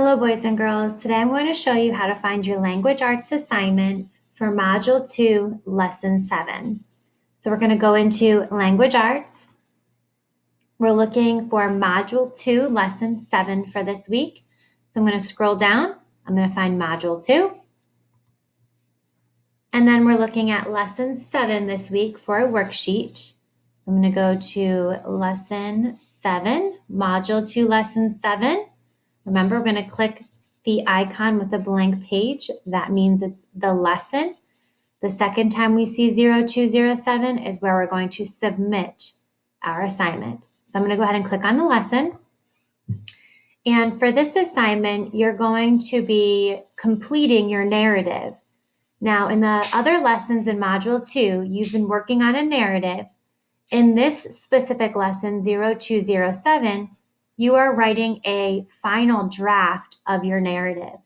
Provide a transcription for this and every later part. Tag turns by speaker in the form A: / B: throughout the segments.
A: Hello, boys and girls. Today I'm going to show you how to find your language arts assignment for Module 2, Lesson 7. So we're going to go into language arts. We're looking for Module 2, Lesson 7 for this week. So I'm going to scroll down. I'm going to find Module 2. And then we're looking at Lesson 7 this week for a worksheet. I'm going to go to Lesson 7, Module 2, Lesson 7. Remember, we're going to click the icon with a blank page. That means it's the lesson. The second time we see 0207 is where we're going to submit our assignment. So I'm going to go ahead and click on the lesson. And for this assignment, you're going to be completing your narrative. Now, in the other lessons in Module 2, you've been working on a narrative. In this specific lesson, 0207, you are writing a final draft of your narrative.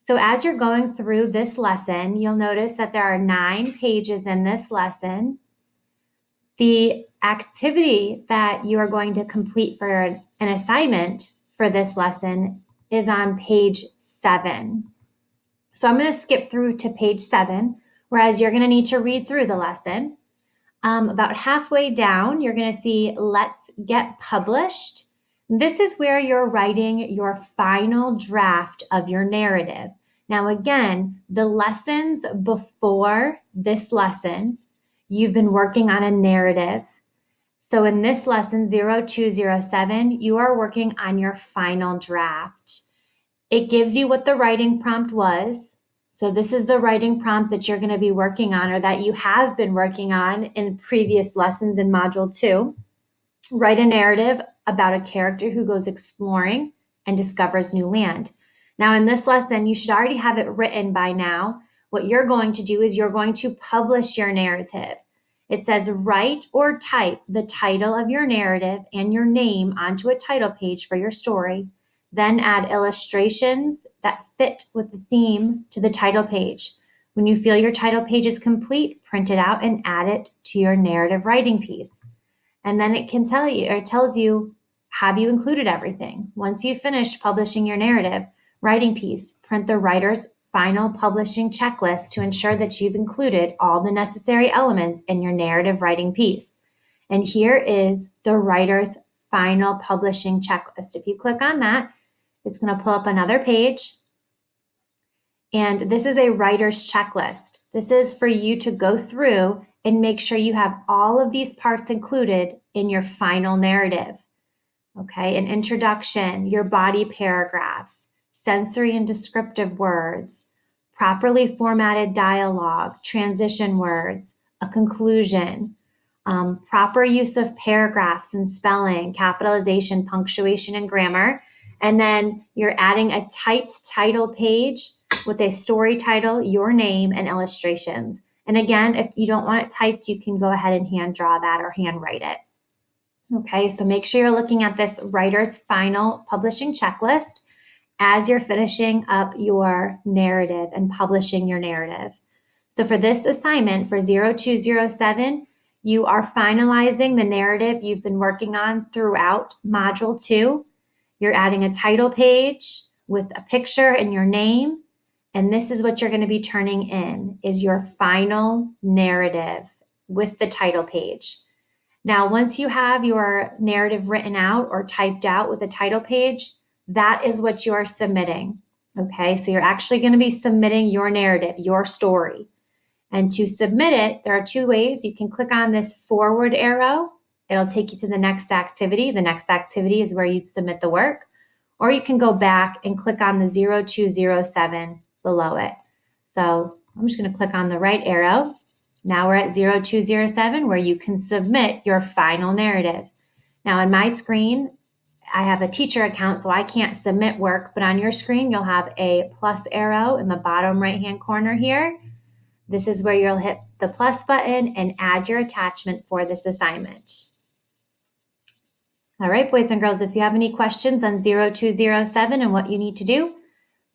A: So as you're going through this lesson, you'll notice that there are 9 pages in this lesson. The activity that you are going to complete for an assignment for this lesson is on page 7. So I'm going to skip through to page 7, whereas you're going to need to read through the lesson. About halfway down, you're going to see Let's Get Published. This is where you're writing your final draft of your narrative. Now, again, the lessons before this lesson, you've been working on a narrative. So in this lesson, 0207, you are working on your final draft. It gives you what the writing prompt was. So this is the writing prompt that you're going to be working on, or that you have been working on in previous lessons in Module 2. Write a narrative about a character who goes exploring and discovers new land. Now in this lesson, you should already have it written by now. What you're going to do is you're going to publish your narrative. It says write or type the title of your narrative and your name onto a title page for your story. Then add illustrations that fit with the theme to the title page. When you feel your title page is complete, print it out and add it to your narrative writing piece. And then it can tell you, or it tells you, have you included everything? Once you've finished publishing your narrative writing piece, print the writer's final publishing checklist to ensure that you've included all the necessary elements in your narrative writing piece. And here is the writer's final publishing checklist. If you click on that, it's going to pull up another page. And this is a writer's checklist. This is for you to go through and make sure you have all of these parts included in your final narrative. Okay, an introduction, your body paragraphs, sensory and descriptive words, properly formatted dialogue, transition words, a conclusion, proper use of paragraphs and spelling, capitalization, punctuation, and grammar. And then you're adding a typed title page with a story title, your name, and illustrations. And again, if you don't want it typed, you can go ahead and hand draw that or handwrite it. Okay, so make sure you're looking at this writer's final publishing checklist as you're finishing up your narrative and publishing your narrative. So for this assignment for 0207, you are finalizing the narrative you've been working on throughout Module 2. You're adding a title page with a picture and your name. And this is what you're going to be turning in, is your final narrative with the title page. Now, once you have your narrative written out or typed out with a title page, that is what you're submitting. Okay, so you're actually going to be submitting your narrative, your story. And to submit it, there are 2 ways. You can click on this forward arrow. It'll take you to the next activity. The next activity is where you'd submit the work. Or you can go back and click on the 0207 below it. So I'm just going to click on the right arrow. Now we're at 0207 where you can submit your final narrative. Now on my screen, I have a teacher account, so I can't submit work, but on your screen, you'll have a plus arrow in the bottom right-hand corner here. This is where you'll hit the plus button and add your attachment for this assignment. All right, boys and girls, if you have any questions on 0207 and what you need to do,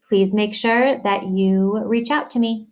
A: please make sure that you reach out to me.